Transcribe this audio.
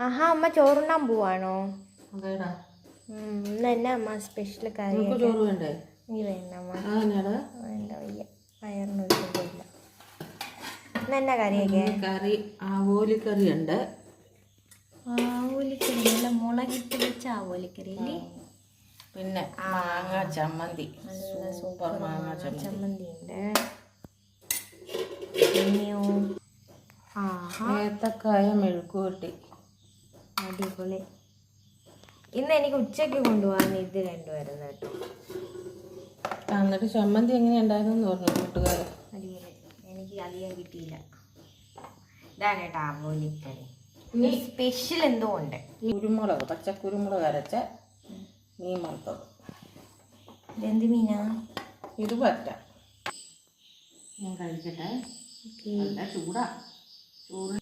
ആഹാ അമ്മ ചോറുണ്ണാൻ പോവാണോ? അതേടാ. ഇന്ന് എന്നാ അമ്മ സ്പെഷ്യൽ കറി? ചോറ് വേണ്ടേ? നീ വേണ്ട അമ്മ. വേണ്ട വയ്യ, വയറിനൊരു സുഖമില്ല. ഇന്ന് എന്നാ കറിയൊക്കെ? കറി ആവോലിക്കറി ഉണ്ട്. ആവോലിക്കറി നല്ല മുളകിട്ട് വെച്ച ആവോലിക്കറി അല്ലേ? പിന്നെ മാങ്ങ ചമ്മന്തി, നല്ല സൂപ്പർ മാങ്ങ ചമ്മന്തി ഉണ്ട്. പിന്നെയോ ഏത്തക്കായ മെഴുക്കുവരട്ടി. അടിപൊളി. ഇന്ന് എനിക്ക് ഉച്ചയ്ക്ക് കൊണ്ടുപോകാൻ ഇത് കണ്ടുവരുന്നു കേട്ടോ. എന്നിട്ട് ചമ്മന്തി എങ്ങനെ ഉണ്ടായിരുന്നു പറഞ്ഞു കൂട്ടുകാർ. അടിപൊളി. എനിക്ക് അധികം കിട്ടിയില്ല. ഇതാണ് കേട്ടോ ആവോലിക്കറി. സ്പെഷ്യൽ എന്തോ ഉണ്ട്. കുരുമുളക്, പച്ചക്കുരുമുളക് അരച്ച മീൻ വറുത്തത്. ഇതെന്ത് മീനാ? ഇത് പറ്റ. ഞാൻ കഴിക്കട്ടെ. നല്ല ചൂടാ. ചോറ്